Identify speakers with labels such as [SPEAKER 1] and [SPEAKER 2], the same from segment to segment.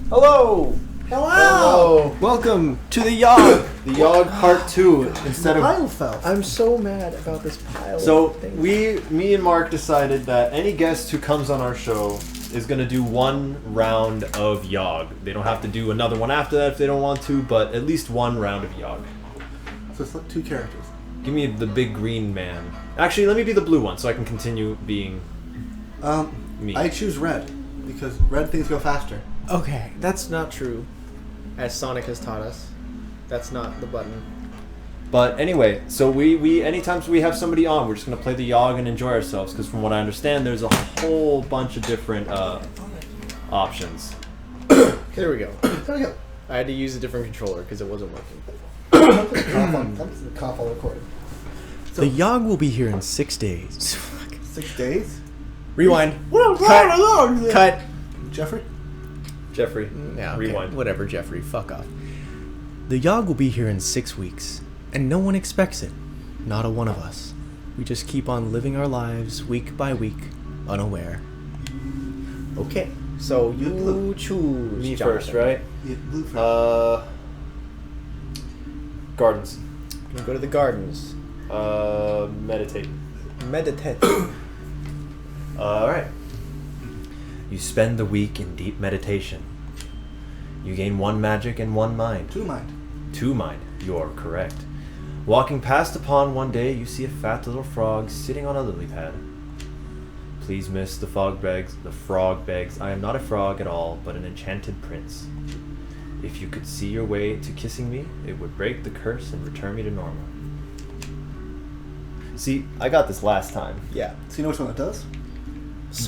[SPEAKER 1] Hello!
[SPEAKER 2] Hello!
[SPEAKER 1] Welcome to the Yawhg!
[SPEAKER 2] The Yawhg Part 2 instead of...
[SPEAKER 3] pile fell.
[SPEAKER 4] I'm so mad about this pile
[SPEAKER 2] So,
[SPEAKER 4] of things.
[SPEAKER 2] me and Mark decided that any guest who comes on our show is going to do one round of Yawhg. They don't have to do another one after that if they don't want to, but at least one round of Yawhg.
[SPEAKER 3] So it's like two characters.
[SPEAKER 2] Give me the big green man. Actually, let me be the blue one so I can continue being me.
[SPEAKER 3] I choose red because red things go faster.
[SPEAKER 4] Okay, that's not true. As Sonic has taught us. That's not the button.
[SPEAKER 2] But anyway, so we anytime we have somebody on, we're just going to play the Yawhg and enjoy ourselves, because from what I understand, there's a whole bunch of different options.
[SPEAKER 4] There we go.
[SPEAKER 3] There we go.
[SPEAKER 4] I had to use a different controller because it wasn't working.
[SPEAKER 3] Don't put the cough on recording.
[SPEAKER 4] The Yawhg will be here in 6 days.
[SPEAKER 3] 6 days?
[SPEAKER 4] Rewind. Cut.
[SPEAKER 3] Jeffrey?
[SPEAKER 2] Jeffrey,
[SPEAKER 4] Yeah, okay.
[SPEAKER 2] rewind.
[SPEAKER 4] Whatever, Jeffrey. Fuck off. The Yawhg will be here in 6 weeks, and no one expects it. Not a one of us. We just keep on living our lives week by week, unaware. Okay, so you choose
[SPEAKER 2] Me
[SPEAKER 4] Jonathan.
[SPEAKER 2] first, right?
[SPEAKER 3] Yeah, blue first.
[SPEAKER 2] Gardens.
[SPEAKER 4] You go to the gardens.
[SPEAKER 2] Meditate.
[SPEAKER 4] Meditate.
[SPEAKER 2] Alright. You spend the week in deep meditation. You gain 1 magic and 1 mind.
[SPEAKER 3] 2 mind.
[SPEAKER 2] 2 mind. You're correct. Walking past a pond one day, you see a fat little frog sitting on a lily pad. Please, miss, the frog begs, I am not a frog at all, but an enchanted prince. If you could see your way to kissing me, it would break the curse and return me to normal. See, I got this last time.
[SPEAKER 4] Yeah.
[SPEAKER 3] So you know which one it does?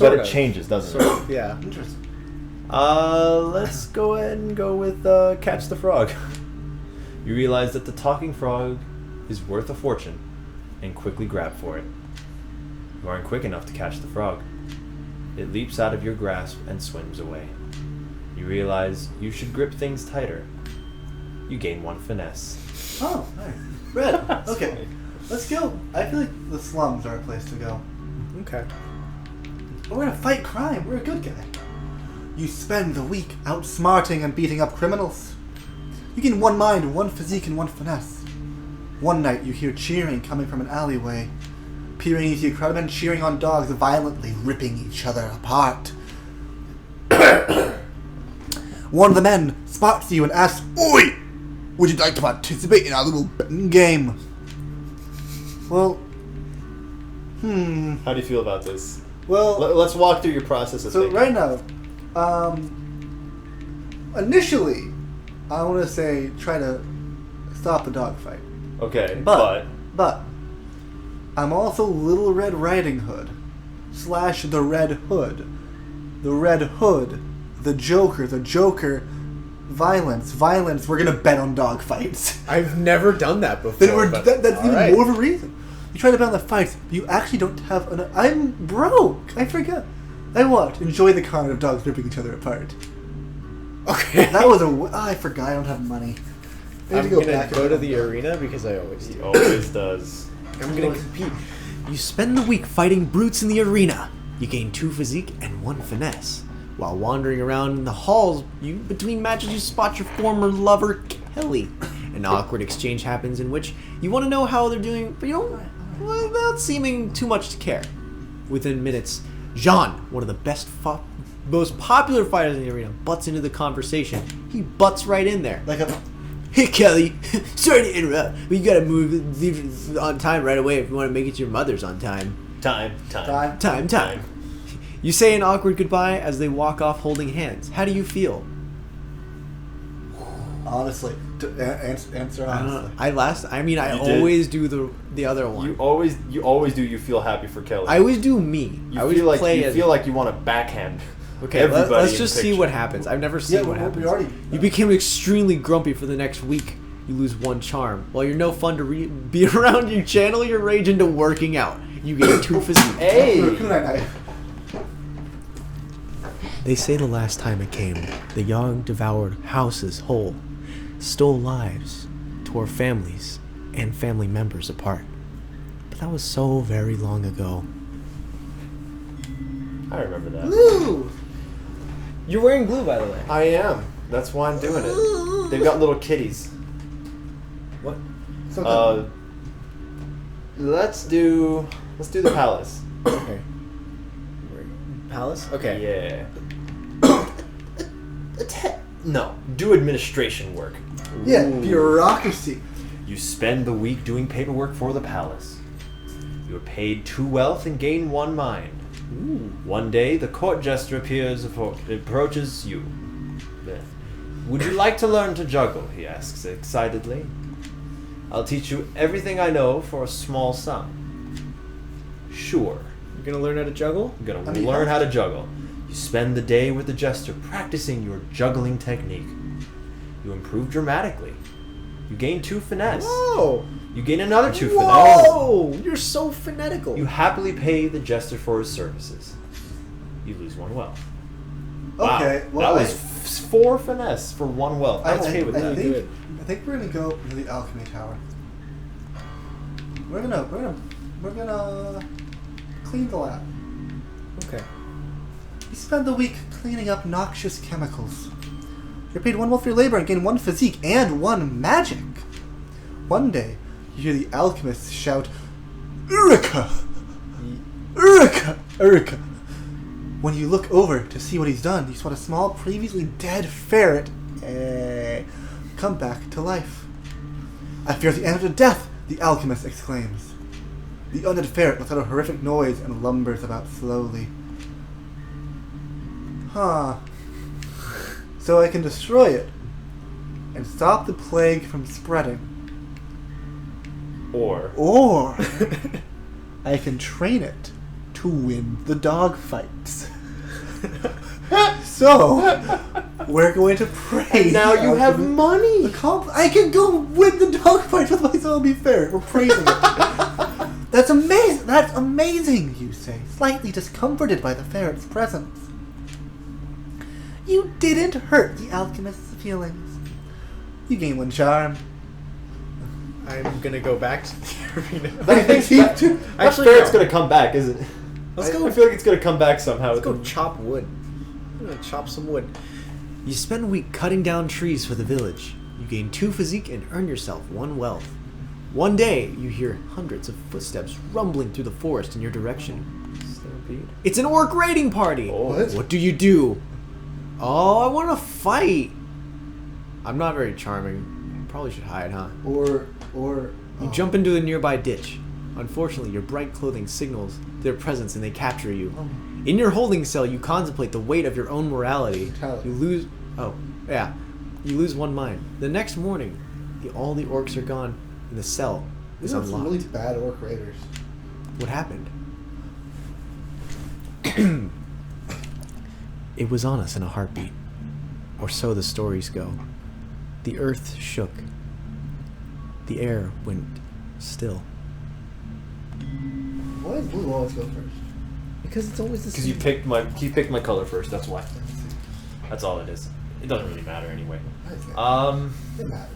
[SPEAKER 2] But it changes, doesn't
[SPEAKER 4] Sort
[SPEAKER 2] it?
[SPEAKER 4] of, yeah.
[SPEAKER 3] Interesting.
[SPEAKER 2] Let's go ahead and go with Catch the Frog. You realize that the talking frog is worth a fortune, and quickly grab for it. You aren't quick enough to catch the frog. It leaps out of your grasp and swims away. You realize you should grip things tighter. You gain 1 finesse.
[SPEAKER 3] Oh, nice. Red. Okay. Let's go. I feel like the slums are a place to go.
[SPEAKER 4] Okay.
[SPEAKER 3] We're gonna fight crime. We're a good guy. You spend the week outsmarting and beating up criminals. You gain 1 mind, 1 physique, and 1 finesse. One night you hear cheering coming from an alleyway. Peering, you see a crowd of men cheering on dogs, violently ripping each other apart. One of the men spots you and asks, "Oi! Would you like to participate in our little betting game?" Well,
[SPEAKER 2] How do you feel about this?
[SPEAKER 3] Well,
[SPEAKER 2] Let's walk through your process of
[SPEAKER 3] so
[SPEAKER 2] thinking.
[SPEAKER 3] right now, initially, I want to say try to stop the dogfight.
[SPEAKER 2] Okay,
[SPEAKER 3] But I'm also Little Red Riding Hood / the Red Hood. The Red Hood, the Joker, violence. We're gonna bet on dogfights.
[SPEAKER 4] I've never done that before.
[SPEAKER 3] Then
[SPEAKER 4] but
[SPEAKER 3] that's even
[SPEAKER 4] alright.
[SPEAKER 3] more of a reason. You try to bet on the fights, but you actually don't have an. I'm broke. I forgot. I what? Enjoy the con of dogs ripping each other apart.
[SPEAKER 4] Okay.
[SPEAKER 3] That was I forgot. I don't have money. I
[SPEAKER 4] I'm
[SPEAKER 3] need to
[SPEAKER 4] gonna
[SPEAKER 3] back
[SPEAKER 4] go
[SPEAKER 3] and-
[SPEAKER 4] to the arena because I always
[SPEAKER 2] He
[SPEAKER 4] do.
[SPEAKER 2] always does.
[SPEAKER 4] I'm gonna compete. You spend the week fighting brutes in the arena. You gain 2 physique and 1 finesse. While wandering around in the halls, between matches you spot your former lover, Kelly. An awkward exchange happens in which you want to know how they're doing, but you don't, without seeming too much to care. Within minutes, Jean, one of the most popular fighters in the arena, butts into the conversation. He butts right in there.
[SPEAKER 3] Like a.
[SPEAKER 4] Hey Kelly, sorry to interrupt, but you gotta leave on time right away if you want to make it to your mother's on time.
[SPEAKER 2] Time.
[SPEAKER 4] Time. You say an awkward goodbye as they walk off holding hands. How do you feel?
[SPEAKER 3] Honestly, answer
[SPEAKER 4] I don't
[SPEAKER 3] honestly.
[SPEAKER 4] know. I
[SPEAKER 2] You did.
[SPEAKER 4] always do the other one.
[SPEAKER 2] You always do. You feel happy for Kelly.
[SPEAKER 4] I always do me. I
[SPEAKER 2] You
[SPEAKER 4] always
[SPEAKER 2] feel like
[SPEAKER 4] play
[SPEAKER 2] you
[SPEAKER 4] as
[SPEAKER 2] feel like you want to backhand.
[SPEAKER 4] Okay,
[SPEAKER 2] everybody
[SPEAKER 4] let's
[SPEAKER 2] in
[SPEAKER 4] just
[SPEAKER 2] the
[SPEAKER 4] see
[SPEAKER 2] picture.
[SPEAKER 4] what happens. I've never seen
[SPEAKER 3] Yeah,
[SPEAKER 4] what
[SPEAKER 3] we
[SPEAKER 4] happens.
[SPEAKER 3] already-
[SPEAKER 4] You became extremely grumpy for the next week. You lose 1 charm. While you're no fun to be around, you channel your rage into working out. You get 2 physique.
[SPEAKER 2] Hey.
[SPEAKER 3] Kunai.
[SPEAKER 4] They say the last time it came, the Yawhg devoured houses whole, stole lives, tore families and family members apart. But that was so very long ago.
[SPEAKER 2] I remember that.
[SPEAKER 3] Woo!
[SPEAKER 4] You're wearing blue, by the way.
[SPEAKER 2] I am. That's why I'm doing it. They've got little kitties.
[SPEAKER 4] What?
[SPEAKER 3] So
[SPEAKER 2] Let's do the palace.
[SPEAKER 4] Okay. Palace? Okay.
[SPEAKER 2] Yeah. No, do administration work.
[SPEAKER 3] yeah, bureaucracy.
[SPEAKER 2] You spend the week doing paperwork for the palace. You are paid 2 wealth and gain 1 mind.
[SPEAKER 4] Ooh.
[SPEAKER 2] One day, the court jester approaches you. Would you like to learn to juggle? He asks excitedly. I'll teach you everything I know for a small sum. Sure.
[SPEAKER 4] You're gonna learn how to juggle?
[SPEAKER 2] I'm gonna learn how to juggle. You spend the day with the jester practicing your juggling technique. You improve dramatically. You gain 2 finesse.
[SPEAKER 4] Whoa!
[SPEAKER 2] You gain another 2 finesse.
[SPEAKER 4] Whoa! You're so Finetical.
[SPEAKER 2] You happily pay the jester for his services. You lose 1 wealth. Wow.
[SPEAKER 3] Okay, well,
[SPEAKER 2] that was 4 finesse for 1 wealth. I'm okay with that.
[SPEAKER 3] I think we're gonna go to the alchemy tower. We're gonna clean the lab.
[SPEAKER 4] Okay.
[SPEAKER 3] You spend the week cleaning up noxious chemicals. You're paid 1 wealth for your labor and gain 1 physique and 1 magic. One day, you hear the alchemists shout, "Eureka! Eureka! Eureka!" When you look over to see what he's done, you spot a small, previously dead ferret come back to life. "I fear the end of death," the alchemist exclaims. The undead ferret lets out a horrific noise and lumbers about slowly. Huh. So I can destroy it and stop the plague from spreading. Or I can train it to win the dog fights. So we're going to praise.
[SPEAKER 2] And now you have money.
[SPEAKER 3] I can go win the dog fights with my zombie ferret. We're praising it. That's amazing. That's amazing, you say, slightly discomforted by the ferret's presence. You didn't hurt the alchemist's feelings. You gain 1 charm.
[SPEAKER 4] I'm gonna go back to the arena.
[SPEAKER 2] I think that
[SPEAKER 4] Actually,
[SPEAKER 2] ferret's
[SPEAKER 4] no.
[SPEAKER 2] gonna come back, isn't it?
[SPEAKER 4] Let's
[SPEAKER 2] I
[SPEAKER 4] go.
[SPEAKER 2] I feel like it's gonna come back somehow.
[SPEAKER 4] Let's go chop wood. I'm gonna chop some wood. You spend a week cutting down trees for the village. You gain 2 physique and earn yourself 1 wealth. One day, you hear hundreds of footsteps rumbling through the forest in your direction.
[SPEAKER 2] Stampede.
[SPEAKER 4] It's an orc raiding party!
[SPEAKER 2] Oh.
[SPEAKER 4] What do you do? Oh, I want to fight! I'm not very charming. Probably should hide, huh?
[SPEAKER 3] Or
[SPEAKER 4] You jump into a nearby ditch. Unfortunately, your bright clothing signals their presence and they capture you. In your holding cell, you contemplate the weight of your own morality.
[SPEAKER 3] Brutality.
[SPEAKER 4] You lose... Oh, yeah. You lose 1 mind. The next morning, all the orcs are gone and the cell is
[SPEAKER 3] These are some
[SPEAKER 4] unlocked.
[SPEAKER 3] really bad orc raiders.
[SPEAKER 4] What happened? It was on us in a heartbeat. Or so the stories go. The earth shook. The air went still.
[SPEAKER 3] Why does blue always go first?
[SPEAKER 4] Because it's always the
[SPEAKER 2] Because
[SPEAKER 4] same.
[SPEAKER 2] you picked my color first. That's why. That's all it is. It doesn't really matter anyway.
[SPEAKER 3] It matters.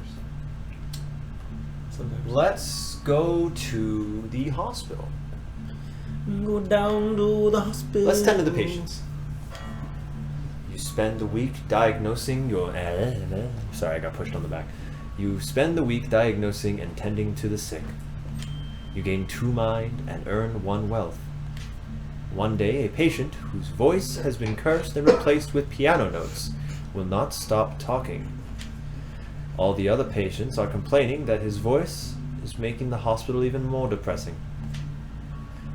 [SPEAKER 2] Let's go to the hospital.
[SPEAKER 4] Go down to the hospital.
[SPEAKER 2] Let's tend to the patients. You spend the week diagnosing your... Sorry, I got pushed on the back. You spend the week diagnosing and tending to the sick. You gain 2 mind and earn 1 wealth. One day, a patient whose voice has been cursed and replaced with piano notes will not stop talking. All the other patients are complaining that his voice is making the hospital even more depressing.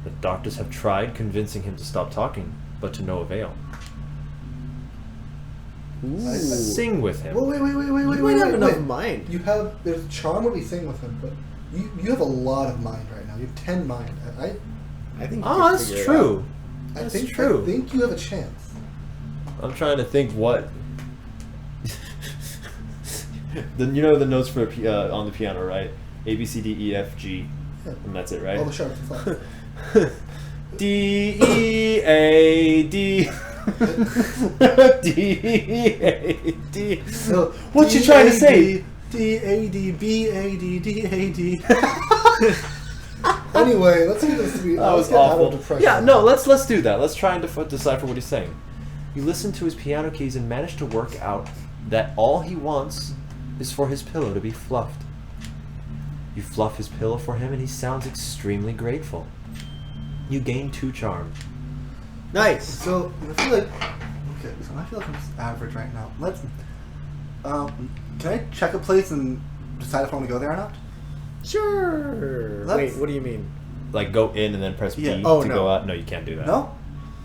[SPEAKER 2] The doctors have tried convincing him to stop talking, but to no avail.
[SPEAKER 4] Ooh.
[SPEAKER 2] Sing with him.
[SPEAKER 3] Wait.
[SPEAKER 4] You might have enough mind.
[SPEAKER 3] There's charm when we sing with him, but you have a lot of mind right now. You have 10 mind.
[SPEAKER 4] I think.
[SPEAKER 2] Oh, that's true.
[SPEAKER 3] I
[SPEAKER 2] That's true.
[SPEAKER 3] I think you have a chance.
[SPEAKER 2] I'm trying to think what. You know the notes for on the piano, right? A, B, C, D, E, F, G,
[SPEAKER 3] Yeah.
[SPEAKER 2] and that's it, right?
[SPEAKER 3] All the sharps and flats.
[SPEAKER 2] D, E, A, D. D, E, A, D.
[SPEAKER 3] No,
[SPEAKER 2] What you trying to say?
[SPEAKER 3] D, A, D, B, A, D, D, A, D. Anyway, let's get this to be.
[SPEAKER 2] That was
[SPEAKER 3] let's get out of
[SPEAKER 2] awful.
[SPEAKER 3] depression.
[SPEAKER 2] Yeah, no, let's do that. Let's try and decipher what he's saying. You listen to his piano keys and manage to work out that all he wants is for his pillow to be fluffed. You fluff his pillow for him and he sounds extremely grateful. You gain 2 charm.
[SPEAKER 4] Nice.
[SPEAKER 3] So I feel like I feel like I'm just average right now. Let's. Can I check a place and decide if I want to go there or not?
[SPEAKER 4] Sure.
[SPEAKER 3] Let's-
[SPEAKER 4] Wait, what do you mean?
[SPEAKER 2] Like go in and then press
[SPEAKER 3] Yeah.
[SPEAKER 2] B
[SPEAKER 4] Oh,
[SPEAKER 2] to
[SPEAKER 4] no.
[SPEAKER 2] go out? No, you can't do that.
[SPEAKER 3] No.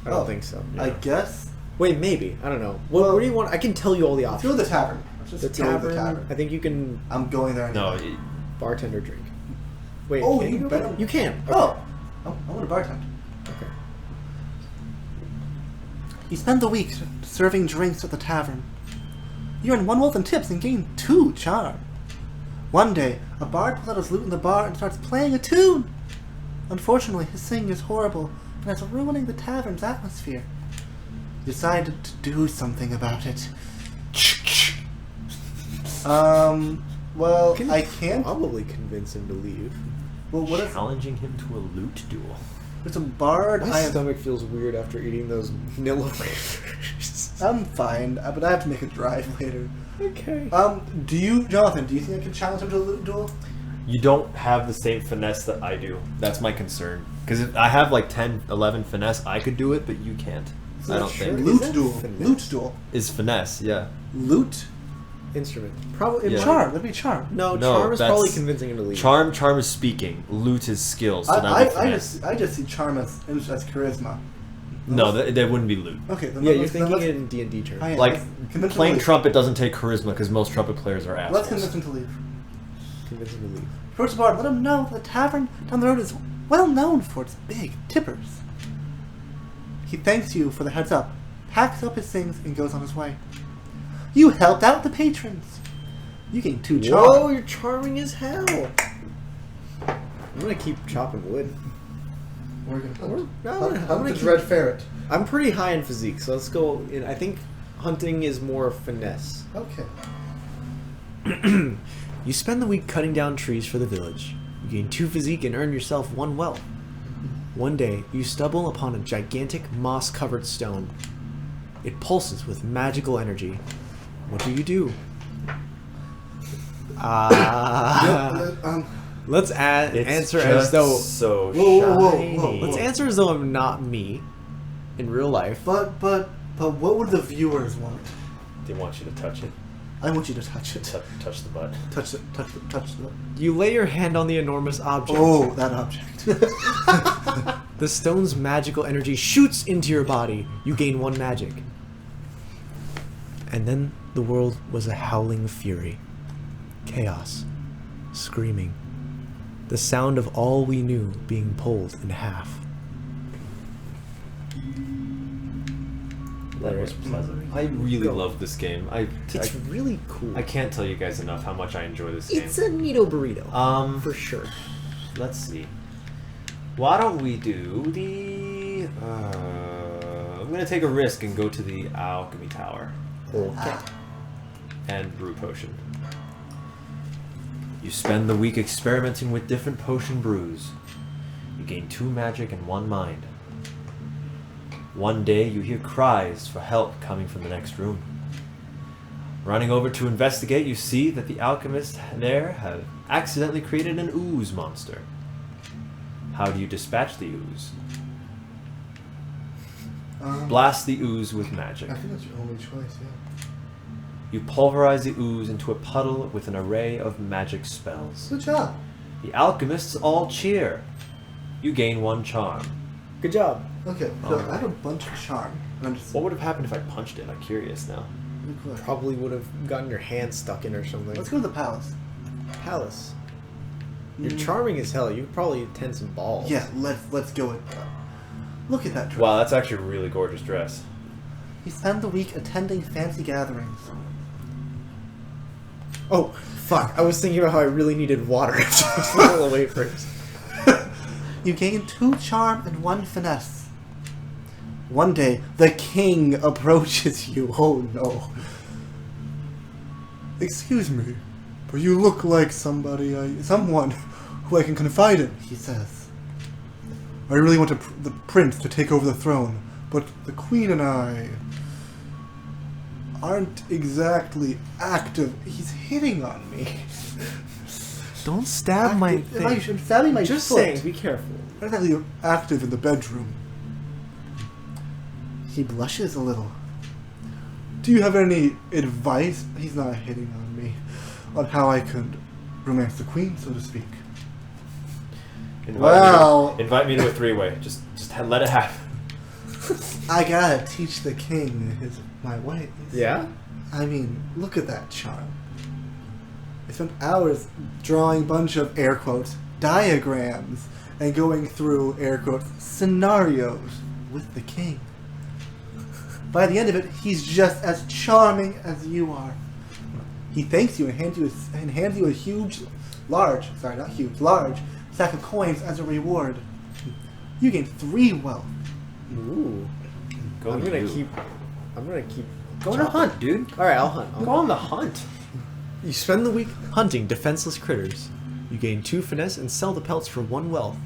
[SPEAKER 4] I don't
[SPEAKER 3] Oh.
[SPEAKER 4] think so.
[SPEAKER 3] I guess.
[SPEAKER 4] Wait, maybe. I don't know. What,
[SPEAKER 3] Well-
[SPEAKER 4] what do you want? I can tell you all the
[SPEAKER 3] Let's go
[SPEAKER 4] options.
[SPEAKER 3] to the tavern. Let's just
[SPEAKER 4] The
[SPEAKER 3] go to
[SPEAKER 4] tavern.
[SPEAKER 3] the tavern.
[SPEAKER 4] I think you can
[SPEAKER 3] I'm going there.
[SPEAKER 2] No,
[SPEAKER 3] Anyway.
[SPEAKER 4] bartender drink. Wait.
[SPEAKER 3] Oh,
[SPEAKER 4] can
[SPEAKER 3] you
[SPEAKER 4] go
[SPEAKER 3] better-
[SPEAKER 4] there? You can.
[SPEAKER 3] Oh, I want to bartend.
[SPEAKER 4] Okay.
[SPEAKER 3] You spend the week serving drinks at the tavern. You earn 1 wealth in tips and gain 2 charm. One day, a bard pulls out his lute in the bar and starts playing a tune. Unfortunately, his singing is horrible and is ruining the tavern's atmosphere. You decide to do something about it. Well, I can't.
[SPEAKER 4] probably convince him to leave.
[SPEAKER 3] Well, what if
[SPEAKER 2] challenging him to a loot duel.
[SPEAKER 3] it's a bard?
[SPEAKER 4] My stomach feels weird after eating those Nilla wafers.
[SPEAKER 3] I'm fine, but I have to make a drive later.
[SPEAKER 4] Okay.
[SPEAKER 3] Do you, Jonathan? Do you think I can challenge him to a lute duel?
[SPEAKER 2] You don't have the same finesse that I do. That's my concern. Because if I have like 10, 11 finesse, I could do it, but you can't. I don't
[SPEAKER 4] sure?
[SPEAKER 2] think.
[SPEAKER 4] Is
[SPEAKER 3] Lute
[SPEAKER 4] that
[SPEAKER 3] duel.
[SPEAKER 4] finesse?
[SPEAKER 3] Lute duel.
[SPEAKER 2] Is finesse, yeah.
[SPEAKER 3] Lute.
[SPEAKER 4] Instrument. Probably.
[SPEAKER 2] Yeah.
[SPEAKER 3] Charm. That'd be charm.
[SPEAKER 4] No,
[SPEAKER 2] No,
[SPEAKER 4] charm is
[SPEAKER 2] that's-
[SPEAKER 4] probably convincing him to leave.
[SPEAKER 2] Charm is speaking. Loot is skill. So that'd be finesse.
[SPEAKER 3] I just see charm as charisma.
[SPEAKER 2] No, that wouldn't be loot.
[SPEAKER 3] Okay. Then
[SPEAKER 4] Yeah, you're
[SPEAKER 3] let's- then
[SPEAKER 4] thinking
[SPEAKER 3] let's-
[SPEAKER 4] in D&D terms.
[SPEAKER 3] I am.
[SPEAKER 2] Like,
[SPEAKER 3] Let's convince him to
[SPEAKER 2] playing
[SPEAKER 3] leave.
[SPEAKER 2] trumpet doesn't take charisma because most trumpet players are assholes.
[SPEAKER 3] Let's convince him to leave.
[SPEAKER 4] Convince him to leave.
[SPEAKER 3] Approach the bar. Let him know the tavern down the road is well known for its big tippers. He thanks you for the heads up, packs up his things, and goes on his way. You helped out the patrons. You gain 2 charm.
[SPEAKER 4] Whoa, you're charming as hell. I'm gonna keep chopping wood.
[SPEAKER 3] We're gonna
[SPEAKER 4] We're- no,
[SPEAKER 3] hunt
[SPEAKER 4] I'm gonna
[SPEAKER 3] the
[SPEAKER 4] keep-
[SPEAKER 3] red ferret.
[SPEAKER 4] I'm pretty high in physique, so let's go. I think hunting is more finesse.
[SPEAKER 3] Okay.
[SPEAKER 4] You spend the week cutting down trees for the village. You gain 2 physique and earn yourself 1 wealth. One day, you stumble upon a gigantic moss-covered stone. It pulses with magical energy. What do? Let's answer as though.
[SPEAKER 2] so
[SPEAKER 3] Whoa.
[SPEAKER 2] shiny.
[SPEAKER 4] Let's answer as though I'm not me in real life.
[SPEAKER 3] But what would the viewers want?
[SPEAKER 2] They want you to touch it.
[SPEAKER 3] I want you to touch it.
[SPEAKER 2] Touch the butt.
[SPEAKER 3] Touch it. Touch the.
[SPEAKER 4] You lay your hand on the enormous object.
[SPEAKER 3] Oh, that object.
[SPEAKER 4] The stone's magical energy shoots into your body. You gain 1 magic. And then the world was a howling fury. Chaos. Screaming. The sound of all we knew being pulled in half.
[SPEAKER 2] That was pleasant. I really love this game.
[SPEAKER 4] It's really cool.
[SPEAKER 2] I can't tell you guys enough how much I enjoy this game.
[SPEAKER 4] It's a neato burrito. For sure.
[SPEAKER 2] Let's see. Why don't we do the... I'm going to take a risk and go to the alchemy tower.
[SPEAKER 4] Okay.
[SPEAKER 2] And brew potion. You spend the week experimenting with different potion brews. You gain 2 magic and 1 mind. One day you hear cries for help coming from the next room. Running over to investigate, you see that the alchemists there have accidentally created an ooze monster. How do you dispatch the ooze? Blast the ooze with magic.
[SPEAKER 3] I think that's your only choice, yeah.
[SPEAKER 2] You pulverize the ooze into a puddle with an array of magic spells.
[SPEAKER 3] Good job.
[SPEAKER 2] The alchemists all cheer. You gain 1 charm.
[SPEAKER 4] Good job.
[SPEAKER 3] Okay, so I have a bunch of charm. And I'm just.
[SPEAKER 2] What would have happened if I punched it? I'm curious now.
[SPEAKER 3] Good question.
[SPEAKER 4] Probably would have gotten your hand stuck in or something.
[SPEAKER 3] Let's go to the palace.
[SPEAKER 4] Palace. You're charming as hell. You probably tend some balls.
[SPEAKER 3] Yeah, let's go with that. Look at that dress.
[SPEAKER 2] Wow, that's actually a really gorgeous dress.
[SPEAKER 3] He spent the week attending fancy gatherings.
[SPEAKER 4] Oh, fuck. I was thinking about how I really needed water after all the wafers.
[SPEAKER 3] You gain 2 charm and 1 finesse. One day, the king approaches you. Oh no. Excuse me, but you look like someone who I can confide in, he says. I really want the prince to take over the throne, but the queen and I... aren't exactly active. He's hitting on me.
[SPEAKER 4] Don't stab my thing.
[SPEAKER 3] I'm stabbing my
[SPEAKER 4] Just
[SPEAKER 3] foot.
[SPEAKER 4] saying, be careful.
[SPEAKER 3] Not exactly active in the bedroom. He blushes a little. Do you have any advice? He's not hitting on me. On how I could romance the queen, so to speak.
[SPEAKER 2] Invite me to a three-way. Just let it happen.
[SPEAKER 3] I gotta teach the king my ways.
[SPEAKER 4] Yeah?
[SPEAKER 3] I mean, look at that charm. I spent hours drawing a bunch of air quotes diagrams and going through air quotes scenarios with the king. By the end of it, he's just as charming as you are. He thanks you and hands you a large sack of coins as a reward. You gain 3 wealth.
[SPEAKER 4] Ooh. I'm gonna keep.
[SPEAKER 1] Go on a hunt, dude.
[SPEAKER 4] Alright, I'll hunt.
[SPEAKER 1] Go on the hunt.
[SPEAKER 4] You spend the week hunting defenseless critters. You gain 2 finesse and sell the pelts for 1 wealth.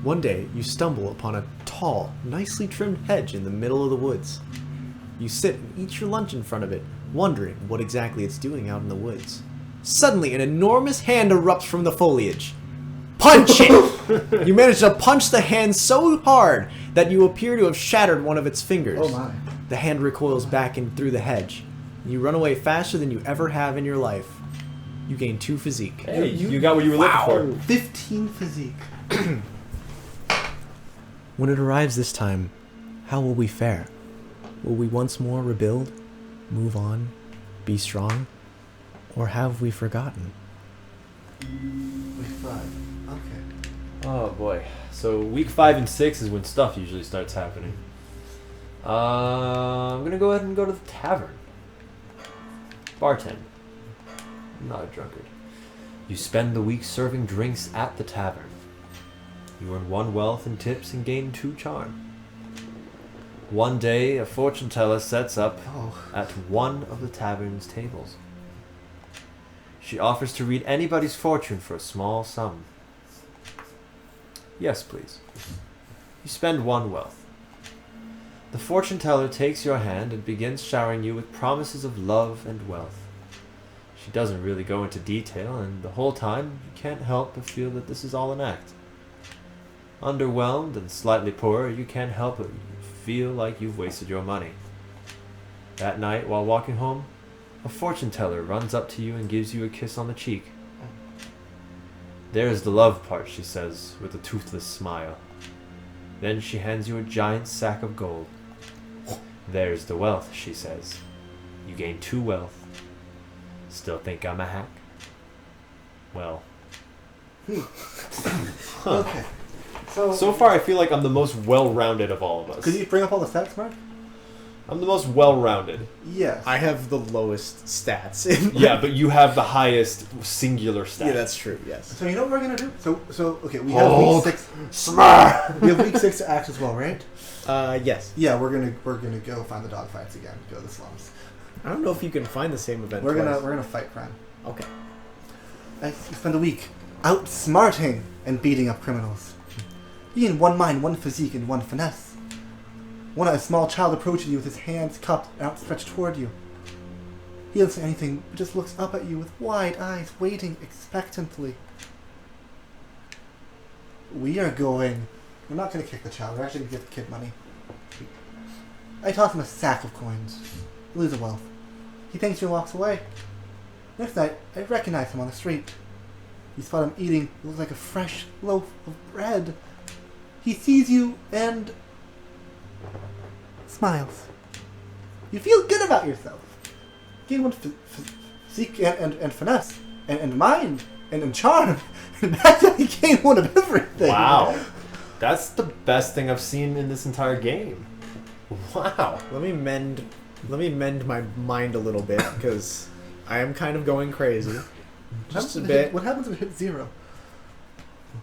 [SPEAKER 4] One day, you stumble upon a tall, nicely trimmed hedge in the middle of the woods. You sit and eat your lunch in front of it, wondering what exactly it's doing out in the woods. Suddenly, an enormous hand erupts from the foliage. Punch it! You manage to punch the hand so hard that you appear to have shattered one of its fingers.
[SPEAKER 3] Oh my.
[SPEAKER 4] The hand recoils back and through the hedge. You run away faster than you ever have in your life. You gain 2 physique.
[SPEAKER 2] Hey, you got what you were looking for.
[SPEAKER 3] 15 physique.
[SPEAKER 4] When it arrives this time, how will we fare? Will we once more rebuild, move on, be strong, or have we forgotten?
[SPEAKER 3] Week 5. Okay.
[SPEAKER 2] Oh boy. So week 5 and 6 is when stuff usually starts happening. I'm gonna go ahead and go to the tavern. Bartend. I'm not a drunkard. You spend the week serving drinks at the tavern. You earn 1 wealth and tips and gain 2 charm. One day, a fortune teller sets up at one of the tavern's tables. She offers to read anybody's fortune for a small sum. Yes, please. You spend 1 wealth. The fortune teller takes your hand and begins showering you with promises of love and wealth. She doesn't really go into detail, and the whole time you can't help but feel that this is all an act. Underwhelmed and slightly poorer, you can't help but feel like you've wasted your money. That night, while walking home, a fortune teller runs up to you and gives you a kiss on the cheek. There's the love part, she says, with a toothless smile. Then she hands you a giant sack of gold. There's the wealth, she says. You gain 2 wealth. Still think I'm a hack? Well.
[SPEAKER 3] Okay.
[SPEAKER 2] So far, I feel like I'm the most well-rounded of all of us.
[SPEAKER 3] Could you bring up all the stats, Mark?
[SPEAKER 2] I'm the most well-rounded.
[SPEAKER 3] Yes.
[SPEAKER 4] I have the lowest stats.
[SPEAKER 2] Yeah, but you have the highest singular stat.
[SPEAKER 4] Yeah, that's true, yes.
[SPEAKER 3] So you know what we're gonna do? So okay, we have week 6.
[SPEAKER 2] Smart.
[SPEAKER 3] We have week 6 to act as well, right?
[SPEAKER 4] Yes.
[SPEAKER 3] Yeah, we're gonna go find the dog fights again. Go to the slums.
[SPEAKER 4] I don't know if you can find the same event
[SPEAKER 3] We're
[SPEAKER 4] twice.
[SPEAKER 3] gonna fight crime.
[SPEAKER 4] Okay.
[SPEAKER 3] I spend the week outsmarting and beating up criminals. You gain 1 mind, 1 physique, and 1 finesse. A small child approaches you with his hands cupped and outstretched toward you. He doesn't say anything, but just looks up at you with wide eyes, waiting expectantly. We're not going to kick the child. We're actually going to give the kid money. I toss him a sack of coins. Lose a wealth. He thanks you and walks away. Next night, I recognize him on the street. You spot him eating what looks like a fresh loaf of bread. He sees you and smiles. You feel good about yourself. Gain 1 physique and finesse and mind and charm. And that's how you gain 1 of everything.
[SPEAKER 2] Wow. That's the best thing I've seen in this entire game. Wow.
[SPEAKER 4] Let me mend my mind a little bit, because I am kind of going crazy. Just a bit.
[SPEAKER 3] What happens if it hits 0?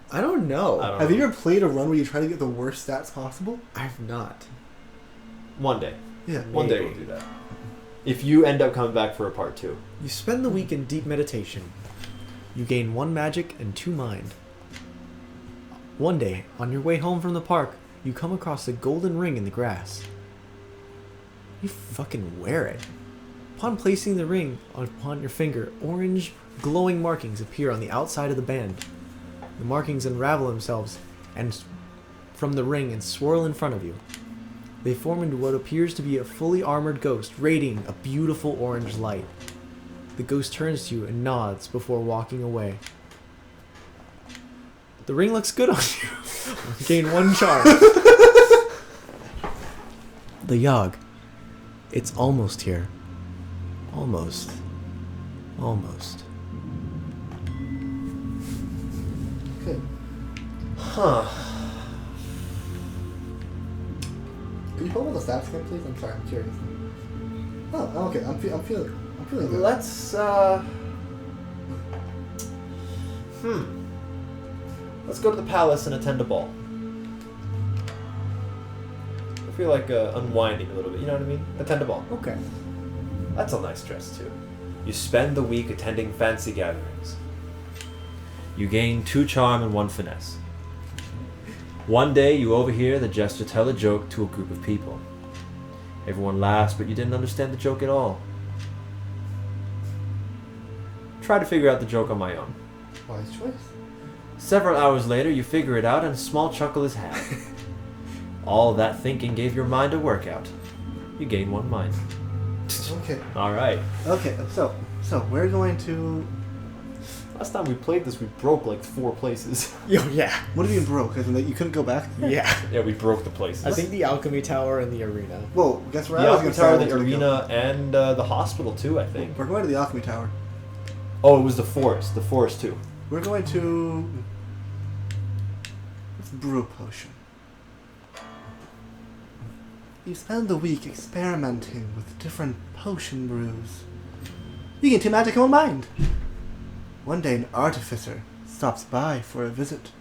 [SPEAKER 4] I don't know.
[SPEAKER 3] Have you ever played a run where you try to get the worst stats possible?
[SPEAKER 4] I've not.
[SPEAKER 2] One day.
[SPEAKER 3] Yeah.
[SPEAKER 2] One day we'll do that. If you end up coming back for a part 2.
[SPEAKER 4] You spend the week in deep meditation. You gain 1 magic and 2 mind. One day, on your way home from the park, you come across a golden ring in the grass. You fucking wear it. Upon placing the ring upon your finger, orange glowing markings appear on the outside of the band. The markings unravel themselves and from the ring and swirl in front of you. They form into what appears to be a fully armored ghost, radiating a beautiful orange light. The ghost turns to you and nods before walking away. The ring looks good on you. Gain 1 charm. The Yawhg. It's almost here. Almost. Almost.
[SPEAKER 3] Okay.
[SPEAKER 2] Huh.
[SPEAKER 3] Can you pull up the stats again, please? I'm sorry, I'm curious. Oh, okay. I'm feeling good.
[SPEAKER 2] Let's Let's go to the palace and attend a ball. I feel like unwinding a little bit, you know what I mean? Attend a ball.
[SPEAKER 1] Okay.
[SPEAKER 2] That's a nice dress, too. You spend the week attending fancy gatherings. You gain 2 charm and 1 finesse. One day, you overhear the jester tell a joke to a group of people. Everyone laughs, but you didn't understand the joke at all. Try to figure out the joke on my own.
[SPEAKER 3] Wise choice.
[SPEAKER 2] Several hours later, you figure it out and a small chuckle is had. All that thinking gave your mind a workout. You gain 1 mind.
[SPEAKER 3] Okay.
[SPEAKER 2] Alright.
[SPEAKER 3] Okay, so we're going to...
[SPEAKER 2] Last time we played this, we broke like 4 places.
[SPEAKER 1] Yo, yeah.
[SPEAKER 3] What do you mean broke? As in that you couldn't go back?
[SPEAKER 1] Yeah.
[SPEAKER 2] Yeah, we broke the places.
[SPEAKER 1] I think the alchemy tower and the arena.
[SPEAKER 3] Well, guess where
[SPEAKER 2] the
[SPEAKER 3] I was
[SPEAKER 2] alchemy
[SPEAKER 3] going to
[SPEAKER 2] tower, the arena, and the hospital too, I think.
[SPEAKER 3] We're going to the alchemy tower.
[SPEAKER 2] Oh, it was the forest. The forest too.
[SPEAKER 3] We're going to... Let's brew a potion. You spend the week experimenting with different potion brews. You get 2 magic in 1 mind. One day an artificer stops by for a visit.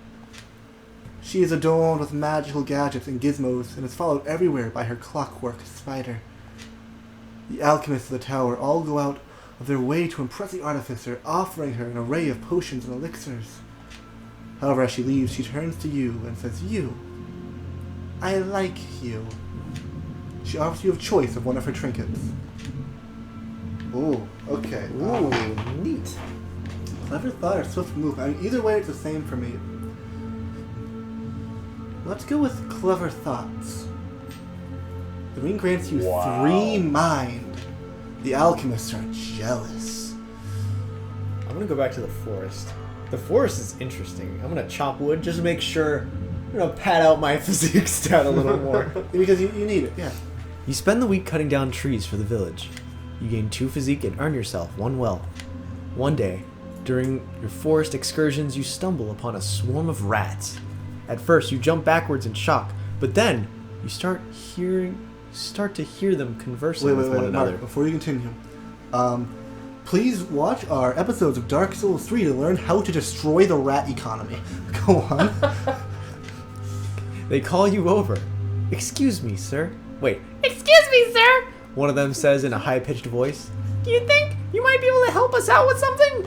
[SPEAKER 3] She is adorned with magical gadgets and gizmos and is followed everywhere by her clockwork spider. The alchemists of the tower all go out of their way to impress the artificer, offering her an array of potions and elixirs. However, as she leaves, she turns to you and says, "You. I like you." She offers you a choice of one of her trinkets. Ooh, okay.
[SPEAKER 1] Ooh, neat.
[SPEAKER 3] Clever thought or swift move. I mean, either way, it's the same for me. Let's go with clever thoughts. The ring grants you 3 mind. The alchemists are jealous.
[SPEAKER 1] I'm gonna go back to the forest. The forest is interesting. I'm gonna chop wood just to make sure. I'm gonna pad out my physique stat a little more.
[SPEAKER 3] Because you need it, yeah.
[SPEAKER 4] You spend the week cutting down trees for the village. You gain 2 physique and earn yourself 1 wealth. One day, during your forest excursions, you stumble upon a swarm of rats. At first, you jump backwards in shock, but then you start to hear them conversing with one another.
[SPEAKER 3] Mark, before you continue, please watch our episodes of Dark Souls 3 to learn how to destroy the rat economy. Go on.
[SPEAKER 4] They call you over. "Excuse me, sir." Wait. "Excuse me, sir," one of them says in a high-pitched voice. "Do you think you might be able to help us out with something?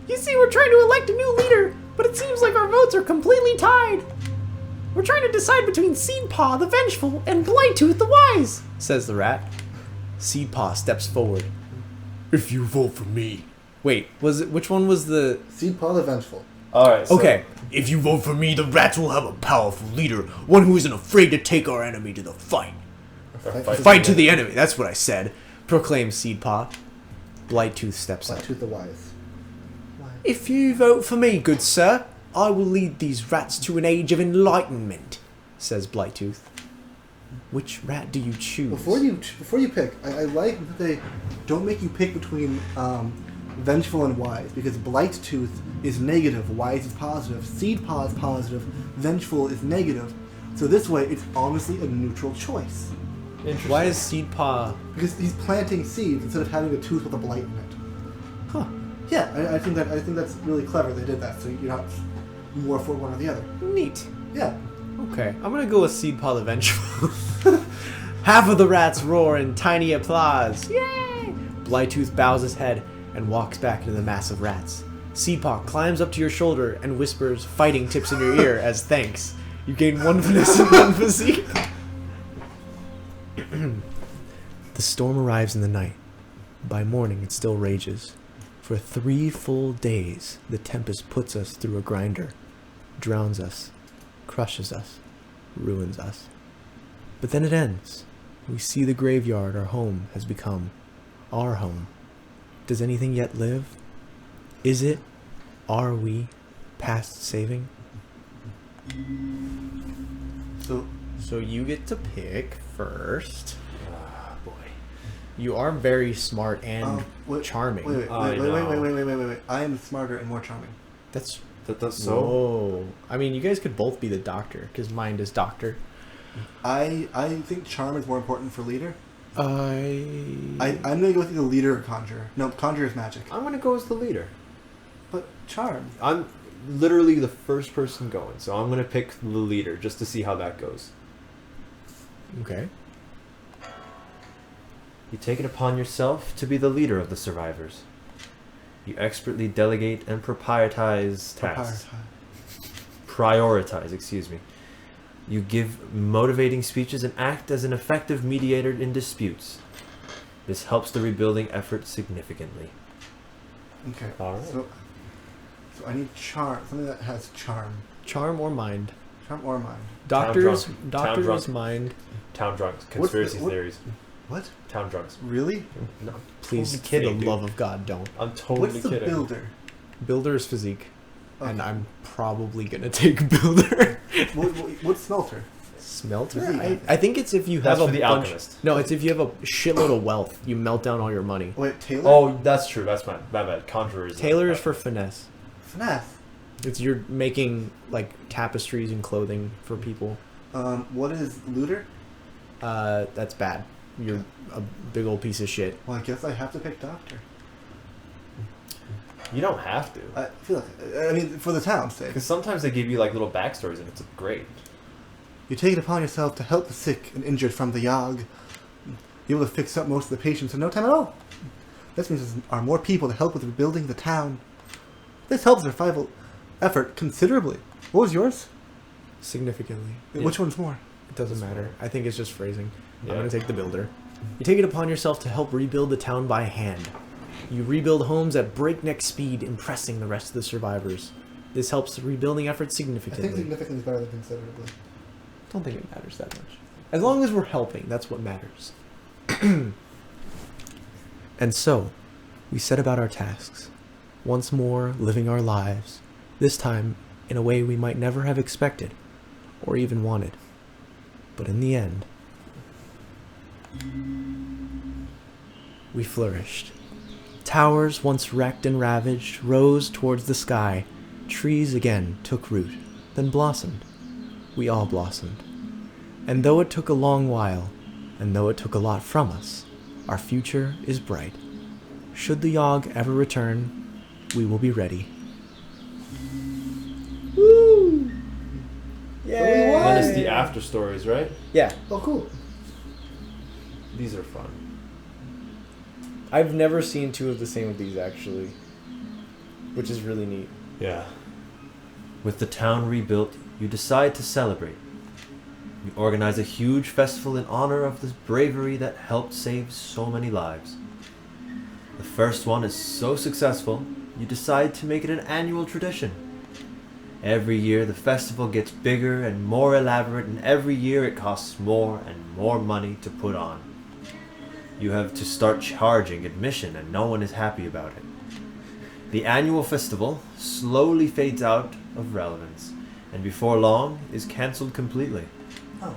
[SPEAKER 4] You see, we're trying to elect a new leader, but it seems like our votes are completely tied. We're trying to decide between Seedpaw the Vengeful and Blightooth the Wise," says the rat. Seedpaw steps forward. "If you vote for me..." Wait, which one was the...
[SPEAKER 3] Seedpaw the Vengeful.
[SPEAKER 2] Alright, so
[SPEAKER 4] Okay. "If you vote for me, the rats will have a powerful leader, one who isn't afraid to take our enemy to the fight." "Fight to the enemy, that's what I said," proclaims Seedpaw. Blightooth steps up.
[SPEAKER 3] Blightooth the Wise.
[SPEAKER 4] "If you vote for me, good sir, I will lead these rats to an age of enlightenment," says Blightooth. Which rat do you choose?
[SPEAKER 3] Before you pick, I like that they don't make you pick between Vengeful and Wise, because Blightooth is negative, Wise is positive, Seedpaw is positive, Vengeful is negative. So this way, it's honestly a neutral choice.
[SPEAKER 2] interesting.
[SPEAKER 4] Why is Seedpaw...
[SPEAKER 3] Because he's planting seeds instead of having a tooth with a blight in it.
[SPEAKER 4] Huh.
[SPEAKER 3] Yeah, I think that's really clever. They did that, so you're not more for one or the other.
[SPEAKER 4] Neat.
[SPEAKER 3] Yeah.
[SPEAKER 4] Okay, I'm gonna go with Seedpaw the Vengeful. Half of the rats roar in tiny applause. Yay! Blightooth bows his head and walks back into the mass of rats. Seedpaw climbs up to your shoulder and whispers fighting tips in your ear as thanks. You gain 1 finesse and 1 physique. The storm arrives in the night. By morning it still rages. For 3 full days the tempest puts us through a grinder, drowns us, crushes us, ruins us. But then it ends. We see the graveyard our home has become. Our home. Does anything yet live? Is it? Are we? Past saving?
[SPEAKER 1] So you get to pick first.
[SPEAKER 2] Ah, boy.
[SPEAKER 1] You are very smart and charming.
[SPEAKER 3] Wait. I am smarter and more charming.
[SPEAKER 1] That's
[SPEAKER 2] That's so.
[SPEAKER 1] Whoa. I mean, you guys could both be the doctor, because mind is doctor.
[SPEAKER 3] I think charm is more important for leader.
[SPEAKER 1] I'm
[SPEAKER 3] I'm gonna go with either leader or conjurer. No, conjurer is magic.
[SPEAKER 2] I'm gonna go as the leader.
[SPEAKER 3] But charm.
[SPEAKER 2] I'm literally the first person going, so I'm gonna pick the leader just to see how that goes.
[SPEAKER 1] Okay.
[SPEAKER 2] You take it upon yourself to be the leader of the survivors. You expertly delegate and prioritize tasks. Prioritize, excuse me. You give motivating speeches and act as an effective mediator in disputes. This helps the rebuilding effort significantly.
[SPEAKER 3] Okay.
[SPEAKER 2] Alright.
[SPEAKER 3] So I need charm. Something that has charm.
[SPEAKER 1] Charm or mind?
[SPEAKER 3] Charm or mind.
[SPEAKER 1] Doctors
[SPEAKER 2] Town drunk.
[SPEAKER 1] is mind.
[SPEAKER 2] Town drunks, conspiracy theories.
[SPEAKER 3] What?
[SPEAKER 2] Town drunks.
[SPEAKER 3] Really?
[SPEAKER 2] No,
[SPEAKER 1] Please,
[SPEAKER 2] totally
[SPEAKER 1] for
[SPEAKER 2] kidding,
[SPEAKER 1] the
[SPEAKER 2] dude.
[SPEAKER 1] love of God, don't.
[SPEAKER 2] I'm totally
[SPEAKER 3] What's the
[SPEAKER 2] kidding.
[SPEAKER 3] builder?
[SPEAKER 1] Builder is physique. And
[SPEAKER 3] Okay.
[SPEAKER 1] I'm probably gonna take builder.
[SPEAKER 3] What's smelter?
[SPEAKER 1] Smelter?
[SPEAKER 3] Physique.
[SPEAKER 1] I think it's if you
[SPEAKER 2] That's
[SPEAKER 1] have
[SPEAKER 2] for
[SPEAKER 1] a
[SPEAKER 2] the
[SPEAKER 1] bunch.
[SPEAKER 2] alchemist.
[SPEAKER 1] No, it's if you have a shitload of wealth. You melt down all your money.
[SPEAKER 3] Wait, Taylor?
[SPEAKER 2] Oh, that's true. That's my bad. Conjurer is
[SPEAKER 1] Tailor is for finesse.
[SPEAKER 3] Finesse.
[SPEAKER 1] It's you're making like tapestries and clothing for people.
[SPEAKER 3] What is looter?
[SPEAKER 1] That's bad. You're a big old piece of shit.
[SPEAKER 3] Well, I guess I have to pick doctor.
[SPEAKER 2] You don't have to.
[SPEAKER 3] I feel like, I mean, for the town's sake.
[SPEAKER 2] Because sometimes they give you like little backstories and it's great.
[SPEAKER 3] You take it upon yourself to help the sick and injured from the Yawhg. You're able to fix up most of the patients in no time at all. This means there are more people to help with rebuilding the town. This helps the survival effort considerably. What was yours?
[SPEAKER 1] Significantly.
[SPEAKER 2] Yeah.
[SPEAKER 3] Which one's more?
[SPEAKER 1] It doesn't matter. I think it's just phrasing.
[SPEAKER 2] Yeah.
[SPEAKER 1] I'm gonna take the builder. You take it upon yourself to help rebuild the town by hand. You rebuild homes at breakneck speed, impressing the rest of the survivors. This helps the rebuilding effort
[SPEAKER 3] I
[SPEAKER 1] significantly.
[SPEAKER 3] think significantly is better than considerably.
[SPEAKER 1] Don't think it matters that much. As long as we're helping, that's what matters. And so, we set about our tasks. Once more, living our lives. This time, in a way we might never have expected, or even wanted. But in the end, we flourished. Towers, once wrecked and ravaged, rose towards the sky. Trees again took root, then blossomed. We all blossomed. And though it took a long while, and though it took a lot from us, our future is bright. Should the Yawhg ever return, we will be ready. Woo!
[SPEAKER 3] Yay!
[SPEAKER 2] And then it's the after stories, right?
[SPEAKER 1] Yeah.
[SPEAKER 3] Oh, cool.
[SPEAKER 2] These are fun.
[SPEAKER 1] I've never seen two of the same of these, actually. Which is really neat.
[SPEAKER 2] Yeah. With the town rebuilt, you decide to celebrate. You organize a huge festival in honor of the bravery that helped save so many lives. The first one is so successful, you decide to make it an annual tradition. Every year the festival gets bigger and more elaborate, and every year it costs more and more money to put on. You have to start charging admission and no one is happy about it. The annual festival slowly fades out of relevance, and before long is cancelled completely.
[SPEAKER 3] Oh.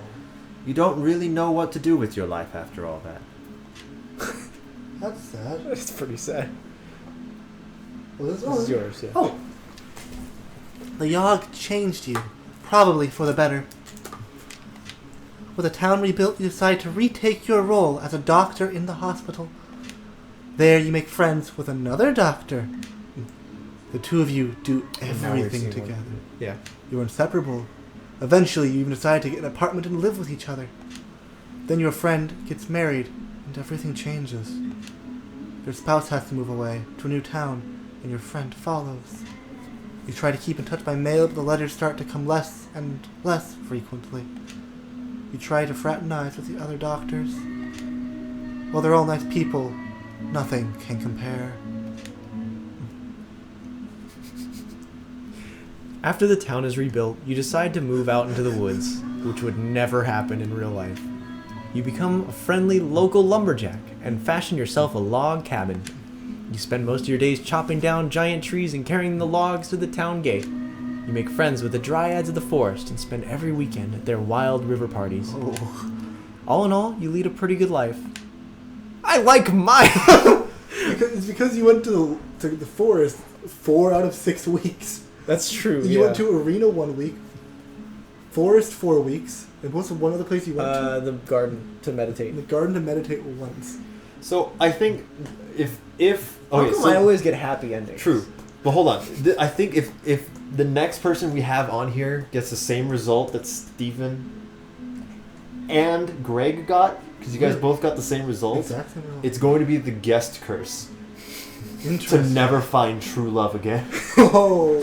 [SPEAKER 2] You don't really know what to do with your life after all that.
[SPEAKER 3] That's sad.
[SPEAKER 1] That's pretty sad.
[SPEAKER 3] Well,
[SPEAKER 1] This is yours, yeah.
[SPEAKER 3] Oh. The Yawhg changed you. Probably for the better. With the town rebuilt, you decide to retake your role as a doctor in the hospital. There you make friends with another doctor. The two of you do
[SPEAKER 1] And now we've
[SPEAKER 3] everything
[SPEAKER 1] seen
[SPEAKER 3] together.
[SPEAKER 1] one. Yeah.
[SPEAKER 3] You're inseparable. Eventually, you even decide to get an apartment and live with each other. Then your friend gets married, and everything changes. Your spouse has to move away to a new town, and your friend follows. You try to keep in touch by mail, but the letters start to come less and less frequently. You try to fraternize with the other doctors. Well, they're all nice people, Nothing can compare.
[SPEAKER 1] After the town is rebuilt, you decide to move out into the woods, which would never happen in real life. You become a friendly local lumberjack and fashion yourself a log cabin. You spend most of your days chopping down giant trees and carrying the logs to the town gate. You make friends with the dryads of the forest and spend every weekend at their wild river parties.
[SPEAKER 3] Oh.
[SPEAKER 1] All in all, you lead a pretty good life. I like mine!
[SPEAKER 3] It's because you went to the forest 4 out of 6 weeks.
[SPEAKER 1] That's true,
[SPEAKER 3] You went to arena 1 week, forest 4 weeks, and what's the one other place you went to?
[SPEAKER 1] The garden to meditate.
[SPEAKER 3] The garden to meditate once.
[SPEAKER 2] So I think if
[SPEAKER 1] How
[SPEAKER 2] okay,
[SPEAKER 1] come
[SPEAKER 2] so
[SPEAKER 1] I always get happy endings?
[SPEAKER 2] true, but hold on. I think if the next person we have on here gets the same result that Stephen and Greg got, because you guys both got the same result,
[SPEAKER 3] Exactly.
[SPEAKER 2] it's going to be the guest curse to
[SPEAKER 3] Interesting.
[SPEAKER 2] never find true love again.
[SPEAKER 3] Oh,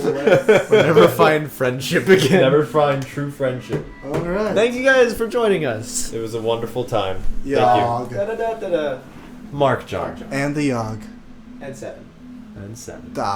[SPEAKER 1] We'll never find friendship again.
[SPEAKER 2] Never find true friendship.
[SPEAKER 3] all right.
[SPEAKER 1] Thank you guys for joining us.
[SPEAKER 2] It was a wonderful time.
[SPEAKER 3] Yawhg.
[SPEAKER 2] Thank you. Mark John.
[SPEAKER 3] And the Yawhg.
[SPEAKER 1] And 7.
[SPEAKER 2] And 7.
[SPEAKER 3] Da.